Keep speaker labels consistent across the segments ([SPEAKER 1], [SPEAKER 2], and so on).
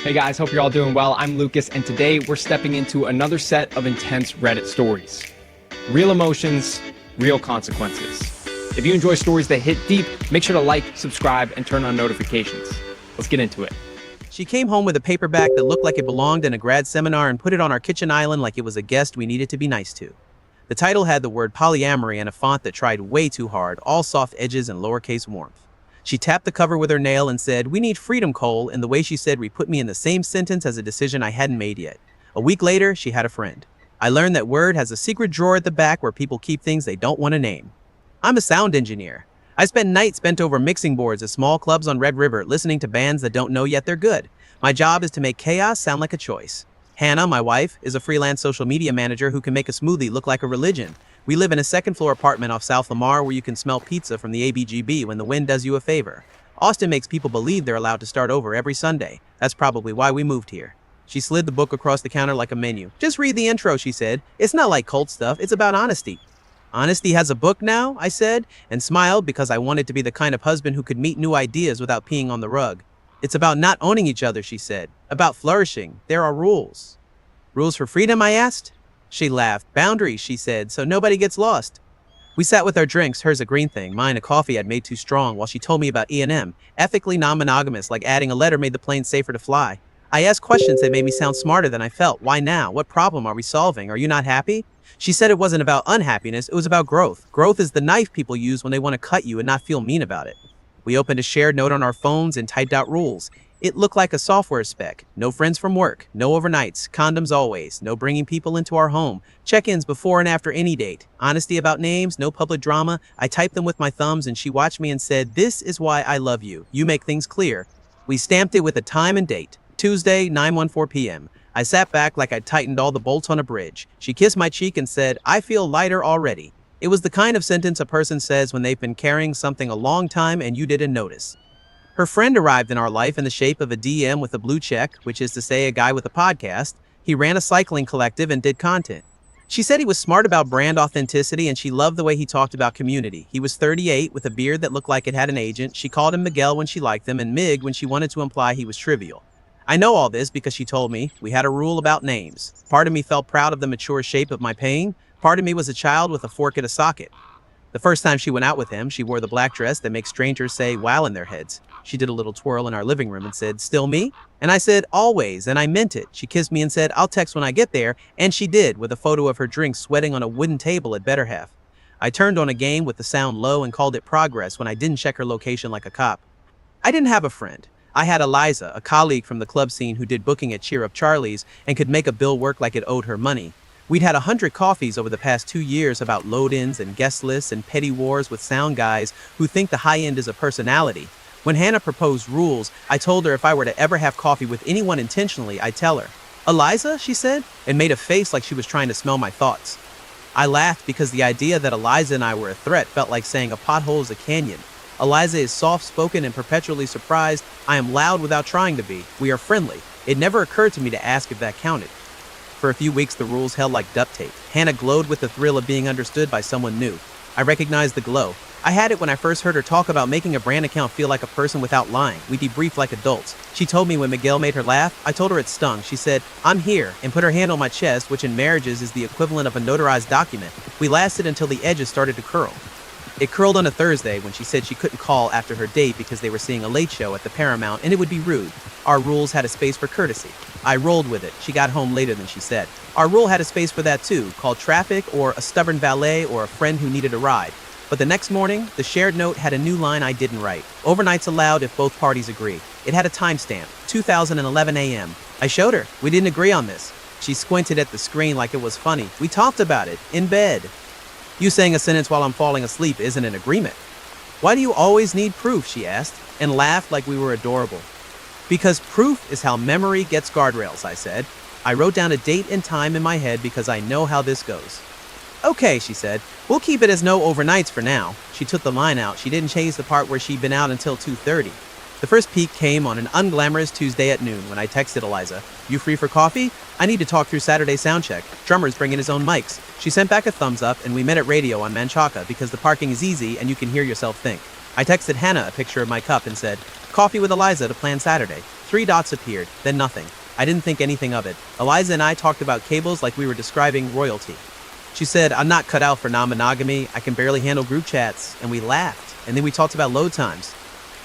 [SPEAKER 1] Hey guys, hope you're all doing well. I'm Lucas, and today we're stepping into another set of intense Reddit stories. Real emotions, real consequences. If you enjoy stories that hit deep, make sure to like, subscribe, and turn on notifications. Let's get into it.
[SPEAKER 2] She came home with a paperback that looked like it belonged in a grad seminar and put it on our kitchen island like it was a guest we needed to be nice to. The title had the word polyamory in a font that tried way too hard, all soft edges and lowercase warmth. She tapped the cover with her nail and said, "We need freedom, Cole," and the way she said put me in the same sentence as a decision I hadn't made yet. A week later, she had a friend. I learned that Word has a secret drawer at the back where people keep things they don't want to name. I'm a sound engineer. I spent nights bent over mixing boards at small clubs on Red River, listening to bands that don't know yet they're good. My job is to make chaos sound like a choice. Hannah, my wife, is a freelance social media manager who can make a smoothie look like a religion. We live in a second-floor apartment off South Lamar where you can smell pizza from the ABGB when the wind does you a favor. Austin makes people believe they're allowed to start over every Sunday. That's probably why we moved here. She slid the book across the counter like a menu. "Just read the intro," she said. "It's not like cult stuff, it's about honesty." "Honesty has a book now?" I said, and smiled because I wanted to be the kind of husband who could meet new ideas without peeing on the rug. "It's about not owning each other," she said. "About flourishing. There are rules." "Rules for freedom?" I asked. She laughed. "Boundaries," she said, "so nobody gets lost." We sat with our drinks, hers a green thing, mine a coffee I'd made too strong, while she told me about E&M, ethically non-monogamous, like adding a letter made the plane safer to fly. I asked questions that made me sound smarter than I felt. Why now? What problem are we solving? Are you not happy? She said it wasn't about unhappiness, it was about growth. Growth is the knife people use when they want to cut you and not feel mean about it. We opened a shared note on our phones and typed out rules. It looked like a software spec. No friends from work, no overnights, condoms always, no bringing people into our home, check-ins before and after any date, honesty about names, no public drama. I typed them with my thumbs and she watched me and said, "This is why I love you. You make things clear." We stamped it with a time and date. Tuesday, 9:14 p.m. I sat back like I'd tightened all the bolts on a bridge. She kissed my cheek and said, "I feel lighter already." It was the kind of sentence a person says when they've been carrying something a long time and you didn't notice. Her friend arrived in our life in the shape of a DM with a blue check, which is to say a guy with a podcast. He ran a cycling collective and did content. She said he was smart about brand authenticity and she loved the way he talked about community. He was 38 with a beard that looked like it had an agent. She called him Miguel when she liked him and Mig when she wanted to imply he was trivial. I know all this because she told me. We had a rule about names. Part of me felt proud of the mature shape of my pain. Part of me was a child with a fork at a socket. The first time she went out with him, she wore the black dress that makes strangers say wow in their heads. She did a little twirl in our living room and said, "Still me?" And I said, "Always," and I meant it. She kissed me and said, "I'll text when I get there," and she did, with a photo of her drink sweating on a wooden table at Better Half. I turned on a game with the sound low and called it progress when I didn't check her location like a cop. I didn't have a friend. I had Eliza, a colleague from the club scene who did booking at Cheer Up Charlie's and could make a bill work like it owed her money. We'd had 100 coffees over the past 2 years about load-ins and guest lists and petty wars with sound guys who think the high end is a personality. When Hannah proposed rules, I told her if I were to ever have coffee with anyone intentionally, I'd tell her. "Eliza?" she said, and made a face like she was trying to smell my thoughts. I laughed because the idea that Eliza and I were a threat felt like saying a pothole is a canyon. Eliza is soft-spoken and perpetually surprised. I am loud without trying to be. We are friendly. It never occurred to me to ask if that counted. For a few weeks, the rules held like duct tape. Hannah glowed with the thrill of being understood by someone new. I recognized the glow. I had it when I first heard her talk about making a brand account feel like a person without lying. We debriefed like adults. She told me when Miguel made her laugh. I told her it stung. She said, "I'm here," and put her hand on my chest, which in marriages is the equivalent of a notarized document. We lasted until the edges started to curl. It curled on a Thursday when she said she couldn't call after her date because they were seeing a late show at the Paramount and it would be rude. Our rules had a space for courtesy. I rolled with it. She got home later than she said. Our rule had a space for that too, called traffic or a stubborn valet or a friend who needed a ride. But the next morning, the shared note had a new line I didn't write. Overnights allowed if both parties agree. It had a timestamp, 2011 a.m. I showed her. We didn't agree on this. She squinted at the screen like it was funny. We talked about it, in bed. "You saying a sentence while I'm falling asleep isn't an agreement." "Why do you always need proof?" she asked, and laughed like we were adorable. "Because proof is how memory gets guardrails," I said. I wrote down a date and time in my head because I know how this goes. "Okay," she said. "We'll keep it as no overnights for now." She took the line out. She didn't change the part where she'd been out until 2:30. The first peak came on an unglamorous Tuesday at noon when I texted Eliza, "You free for coffee? I need to talk through Saturday soundcheck. Drummer's bringing his own mics." She sent back a thumbs up and we met at radio on Manchaca because the parking is easy and you can hear yourself think. I texted Hannah a picture of my cup and said, "Coffee with Eliza to plan Saturday." 3 dots appeared, then nothing. I didn't think anything of it. Eliza and I talked about cables like we were describing royalty. She said, I'm not cut out for non-monogamy, I can barely handle group chats, and we laughed, and then we talked about load times.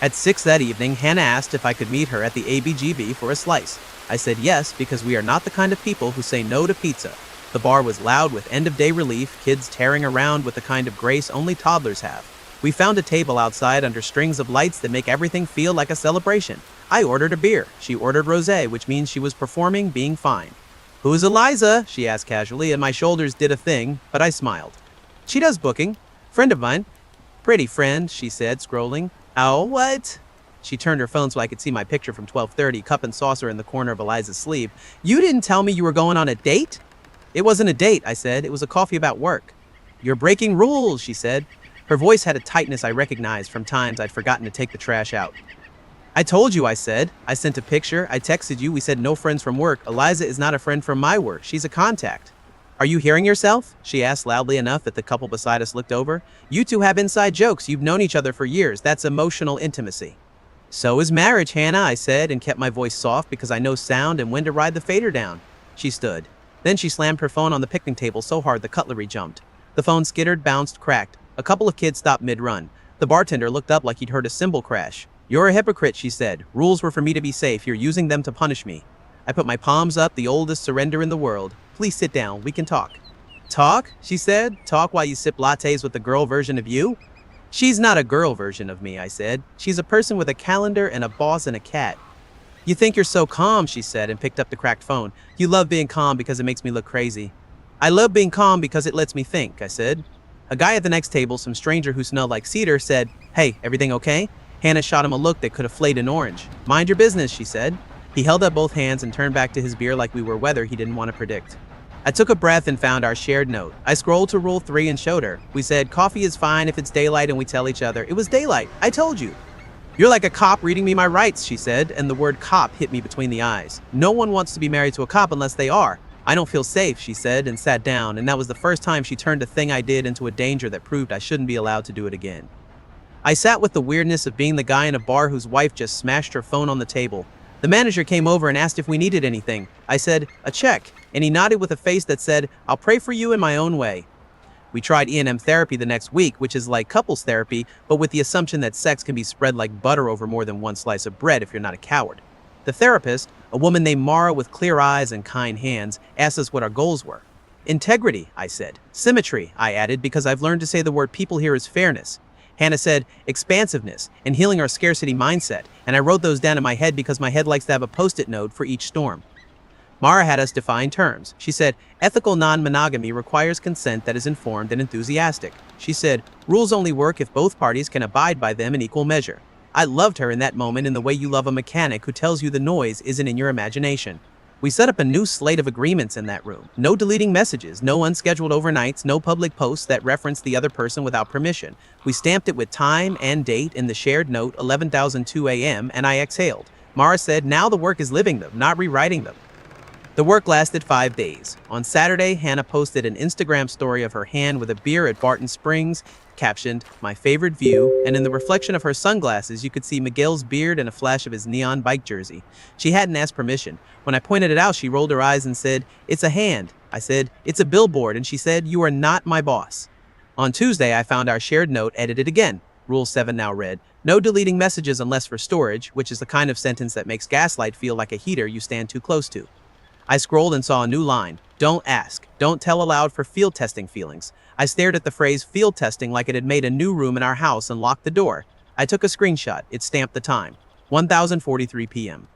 [SPEAKER 2] At 6 that evening, Hannah asked if I could meet her at the ABGB for a slice. I said yes, because we are not the kind of people who say no to pizza. The bar was loud with end-of-day relief, kids tearing around with the kind of grace only toddlers have. We found a table outside under strings of lights that make everything feel like a celebration. I ordered a beer. She ordered rosé, which means she was performing being fine. Who's Eliza? She asked casually, and my shoulders did a thing, but I smiled. She does booking. Friend of mine. Pretty friend, she said, scrolling. Oh, what? She turned her phone so I could see my picture from 12:30, cup and saucer in the corner of Eliza's sleeve. You didn't tell me you were going on a date? It wasn't a date, I said. It was a coffee about work. You're breaking rules, she said. Her voice had a tightness I recognized from times I'd forgotten to take the trash out. I told you, I said. I sent a picture. I texted you. We said no friends from work. Eliza is not a friend from my work. She's a contact. Are you hearing yourself? She asked loudly enough that the couple beside us looked over. You two have inside jokes. You've known each other for years. That's emotional intimacy. So is marriage, Hannah, I said, and kept my voice soft because I know sound and when to ride the fader down. She stood. Then she slammed her phone on the picnic table so hard the cutlery jumped. The phone skittered, bounced, cracked. A couple of kids stopped mid-run. The bartender looked up like he'd heard a cymbal crash. You're a hypocrite, she said. Rules were for me to be safe. You're using them to punish me. I put my palms up, the oldest surrender in the world. Please sit down. We can talk. Talk? She said. Talk while you sip lattes with the girl version of you? She's not a girl version of me, I said. She's a person with a calendar and a boss and a cat. You think you're so calm, she said, and picked up the cracked phone. You love being calm because it makes me look crazy. I love being calm because it lets me think, I said. A guy at the next table, some stranger who smelled like cedar, said, Hey, everything okay? Hannah shot him a look that could have flayed an orange. Mind your business, she said. He held up both hands and turned back to his beer like we were weather he didn't want to predict. I took a breath and found our shared note. I scrolled to rule 3 and showed her. We said, coffee is fine if it's daylight and we tell each other. It was daylight. I told you. You're like a cop reading me my rights, she said, and the word cop hit me between the eyes. No one wants to be married to a cop unless they are. I don't feel safe, she said, and sat down, and that was the first time she turned a thing I did into a danger that proved I shouldn't be allowed to do it again. I sat with the weirdness of being the guy in a bar whose wife just smashed her phone on the table. The manager came over and asked if we needed anything. I said, a check, and he nodded with a face that said, I'll pray for you in my own way. We tried E&M therapy the next week, which is like couples therapy, but with the assumption that sex can be spread like butter over more than one slice of bread if you're not a coward. The therapist, a woman named Mara with clear eyes and kind hands, asked us what our goals were. Integrity, I said. Symmetry, I added, because I've learned to say the word people here is fairness. Hannah said, expansiveness, and healing our scarcity mindset, and I wrote those down in my head because my head likes to have a post-it note for each storm. Mara had us define terms. She said, ethical non-monogamy requires consent that is informed and enthusiastic. She said, rules only work if both parties can abide by them in equal measure. I loved her in that moment in the way you love a mechanic who tells you the noise isn't in your imagination. We set up a new slate of agreements in that room. No deleting messages, no unscheduled overnights, no public posts that reference the other person without permission. We stamped it with time and date in the shared note 11,002 a.m. and I exhaled. Mara said, now the work is living them, not rewriting them. The work lasted 5 days. On Saturday, Hannah posted an Instagram story of her hand with a beer at Barton Springs, captioned, my favorite view, and in the reflection of her sunglasses, you could see Miguel's beard and a flash of his neon bike jersey. She hadn't asked permission. When I pointed it out, she rolled her eyes and said, it's a hand. I said, it's a billboard, and she said, you are not my boss. On Tuesday, I found our shared note edited again. Rule 7 now read, no deleting messages unless for storage, which is the kind of sentence that makes Gaslight feel like a heater you stand too close to. I scrolled and saw a new line. Don't ask. Don't tell aloud for field testing feelings. I stared at the phrase field testing like it had made a new room in our house and locked the door. I took a screenshot. It stamped the time. 1043 p.m.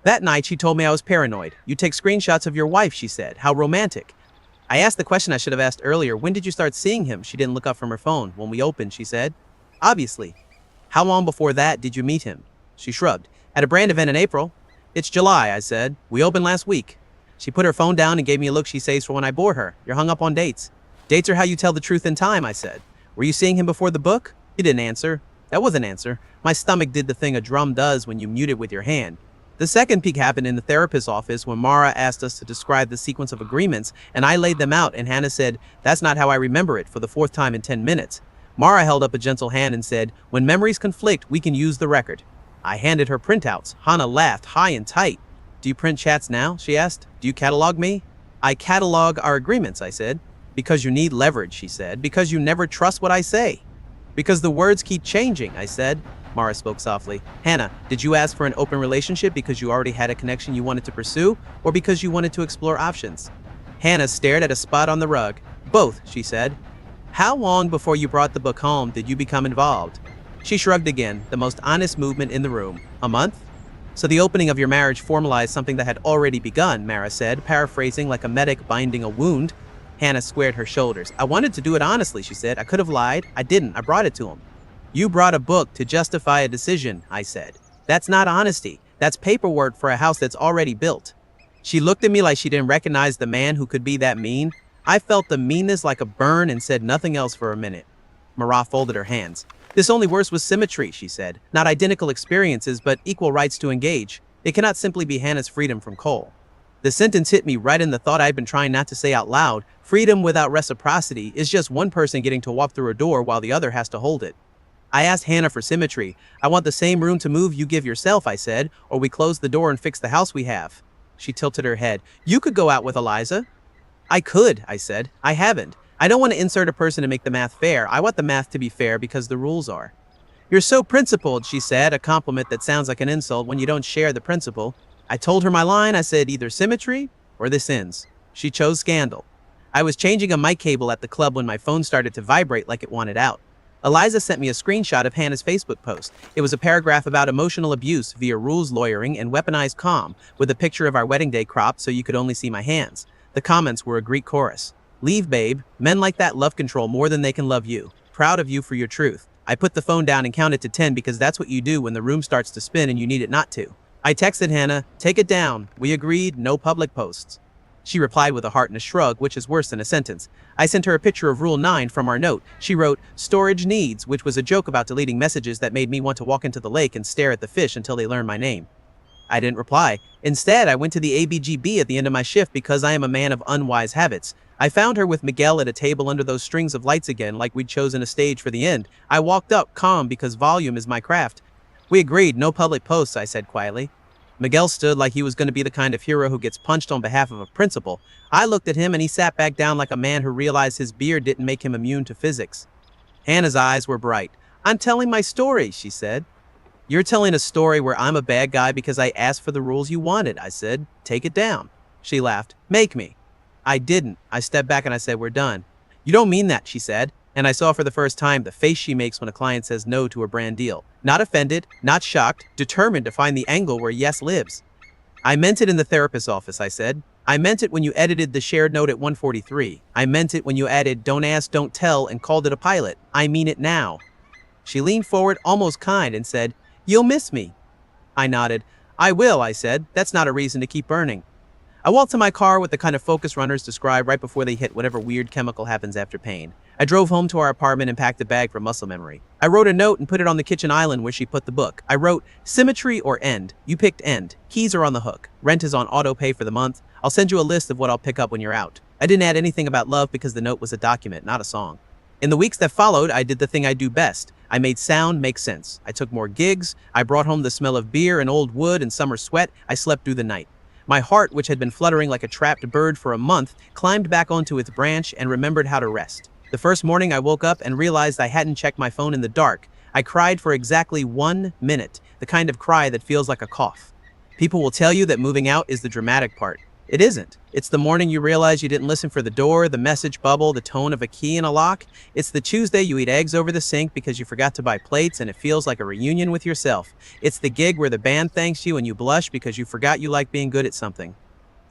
[SPEAKER 2] That night, she told me I was paranoid. You take screenshots of your wife, she said. How romantic. I asked the question I should have asked earlier. When did you start seeing him? She didn't look up from her phone. When we opened, she said. Obviously. How long before that did you meet him? She shrugged. At a brand event in April. It's July, I said. We opened last week. She put her phone down and gave me a look she saves for when I bore her. You're hung up on dates. Dates are how you tell the truth in time, I said. Were you seeing him before the book? He didn't answer. That was an answer. My stomach did the thing a drum does when you mute it with your hand. The second peek happened in the therapist's office when Mara asked us to describe the sequence of agreements, and I laid them out, and Hannah said, that's not how I remember it, for the 4th time in 10 minutes. Mara held up a gentle hand and said, when memories conflict, we can use the record. I handed her printouts. Hannah laughed high and tight. Do you print chats now? She asked. Do you catalog me? I catalog our agreements, I said. Because you need leverage, she said. Because you never trust what I say. Because the words keep changing, I said. Mara spoke softly. Hannah, did you ask for an open relationship because you already had a connection you wanted to pursue, or because you wanted to explore options? Hannah stared at a spot on the rug. Both, she said. How long before you brought the book home did you become involved? She shrugged again, the most honest movement in the room. A month? So the opening of your marriage formalized something that had already begun, Mara said, paraphrasing like a medic binding a wound. Hannah squared her shoulders. I wanted to do it honestly, she said. I could have lied. I didn't. I brought it to him. You brought a book to justify a decision, I said. That's not honesty. That's paperwork for a house that's already built. She looked at me like she didn't recognize the man who could be that mean. I felt the meanness like a burn and said nothing else for a minute. Mara folded her hands. This only works with symmetry, she said. Not identical experiences, but equal rights to engage. It cannot simply be Hannah's freedom from Cole. The sentence hit me right in the thought I'd been trying not to say out loud. Freedom without reciprocity is just one person getting to walk through a door while the other has to hold it. I asked Hannah for symmetry. I want the same room to move you give yourself, I said, or we close the door and fix the house we have. She tilted her head. You could go out with Eliza. I could, I said. I haven't. I don't want to insert a person to make the math fair. I want the math to be fair because the rules are. You're so principled, she said, a compliment that sounds like an insult when you don't share the principle. I told her my line. I said either symmetry or this ends. She chose scandal. I was changing a mic cable at the club when my phone started to vibrate like it wanted out. Eliza sent me a screenshot of Hannah's Facebook post. It was a paragraph about emotional abuse via rules lawyering and weaponized calm, with a picture of our wedding day cropped so you could only see my hands. The comments were a Greek chorus. Leave, babe. Men like that love control more than they can love you. Proud of you for your truth. I put the phone down and counted to 10 because that's what you do when the room starts to spin and you need it not to. I texted Hannah, take it down. We agreed, no public posts. She replied with a heart and a shrug, which is worse than a sentence. I sent her a picture of Rule 9 from our note. She wrote, storage needs, which was a joke about deleting messages that made me want to walk into the lake and stare at the fish until they learned my name. I didn't reply. Instead, I went to the ABGB at the end of my shift because I am a man of unwise habits. I found her with Miguel at a table under those strings of lights again, like we'd chosen a stage for the end. I walked up, calm, because volume is my craft. We agreed, no public posts, I said quietly. Miguel stood like he was going to be the kind of hero who gets punched on behalf of a principal. I looked at him and he sat back down like a man who realized his beard didn't make him immune to physics. Hannah's eyes were bright. I'm telling my story, she said. You're telling a story where I'm a bad guy because I asked for the rules you wanted, I said. Take it down. She laughed. Make me. I didn't. I stepped back and I said, we're done. You don't mean that, she said. And I saw for the first time the face she makes when a client says no to a brand deal. Not offended, not shocked, determined to find the angle where yes lives. I meant it in the therapist's office, I said. I meant it when you edited the shared note at 1:43. I meant it when you added don't ask, don't tell and called it a pilot. I mean it now. She leaned forward, almost kind, and said, you'll miss me. I nodded. I will, I said. That's not a reason to keep burning. I walked to my car with the kind of focus runners describe right before they hit whatever weird chemical happens after pain. I drove home to our apartment and packed a bag for muscle memory. I wrote a note and put it on the kitchen island where she put the book. I wrote, symmetry or end. You picked end. Keys are on the hook. Rent is on auto pay for the month. I'll send you a list of what I'll pick up when you're out. I didn't add anything about love because the note was a document, not a song. In the weeks that followed, I did the thing I do best. I made sound make sense. I took more gigs. I brought home the smell of beer and old wood and summer sweat. I slept through the night. My heart, which had been fluttering like a trapped bird for a month, climbed back onto its branch and remembered how to rest. The first morning I woke up and realized I hadn't checked my phone in the dark. I cried for exactly 1 minute, the kind of cry that feels like a cough. People will tell you that moving out is the dramatic part. It isn't. It's the morning you realize you didn't listen for the door, the message bubble, the tone of a key in a lock. It's the Tuesday you eat eggs over the sink because you forgot to buy plates and it feels like a reunion with yourself. It's the gig where the band thanks you and you blush because you forgot you like being good at something.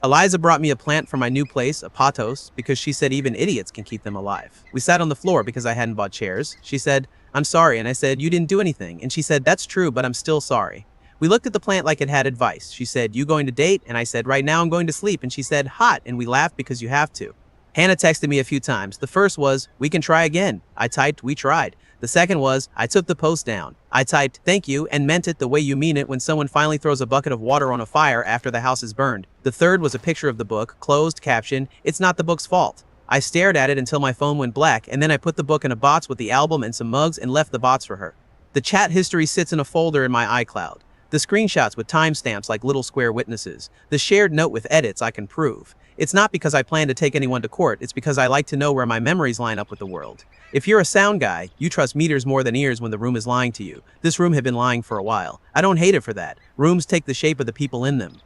[SPEAKER 2] Eliza brought me a plant for my new place, a pothos, because she said even idiots can keep them alive. We sat on the floor because I hadn't bought chairs. She said, I'm sorry, and I said, you didn't do anything. And she said, that's true, but I'm still sorry. We looked at the plant like it had advice. She said, you going to date? And I said, right now I'm going to sleep. And she said, hot. And we laughed because you have to. Hannah texted me a few times. The first was, we can try again. I typed, we tried. The second was, I took the post down. I typed, thank you, and meant it the way you mean it when someone finally throws a bucket of water on a fire after the house is burned. The third was a picture of the book, closed caption, it's not the book's fault. I stared at it until my phone went black, and then I put the book in a box with the album and some mugs and left the box for her. The chat history sits in a folder in my iCloud. The screenshots with timestamps like little square witnesses. The shared note with edits I can prove. It's not because I plan to take anyone to court, it's because I like to know where my memories line up with the world. If you're a sound guy, you trust meters more than ears when the room is lying to you. This room had been lying for a while. I don't hate it for that. Rooms take the shape of the people in them.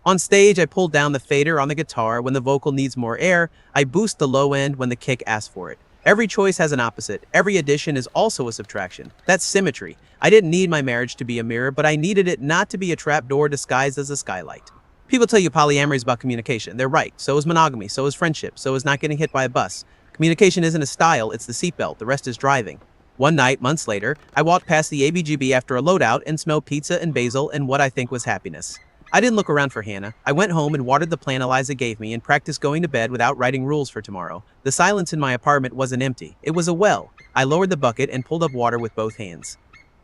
[SPEAKER 2] On stage, I pull down the fader on the guitar when the vocal needs more air. I boost the low end when the kick asks for it. Every choice has an opposite. Every addition is also a subtraction. That's symmetry. I didn't need my marriage to be a mirror, but I needed it not to be a trapdoor disguised as a skylight. People tell you polyamory is about communication. They're right. So is monogamy. So is friendship. So is not getting hit by a bus. Communication isn't a style, it's the seatbelt. The rest is driving. One night, months later, I walked past the ABGB after a loadout and smelled pizza and basil and what I think was happiness. I didn't look around for Hannah. I went home and watered the plant Eliza gave me and practiced going to bed without writing rules for tomorrow. The silence in my apartment wasn't empty. It was a well. I lowered the bucket and pulled up water with both hands.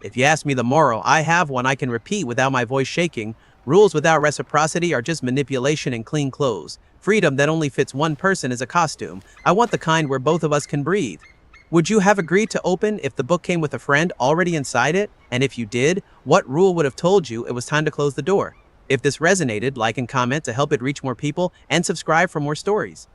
[SPEAKER 2] If you ask me the moral, I have one I can repeat without my voice shaking. Rules without reciprocity are just manipulation and clean clothes. Freedom that only fits one person is a costume. I want the kind where both of us can breathe. Would you have agreed to open if the book came with a friend already inside it? And if you did, what rule would have told you it was time to close the door? If this resonated, like and comment to help it reach more people, and subscribe for more stories.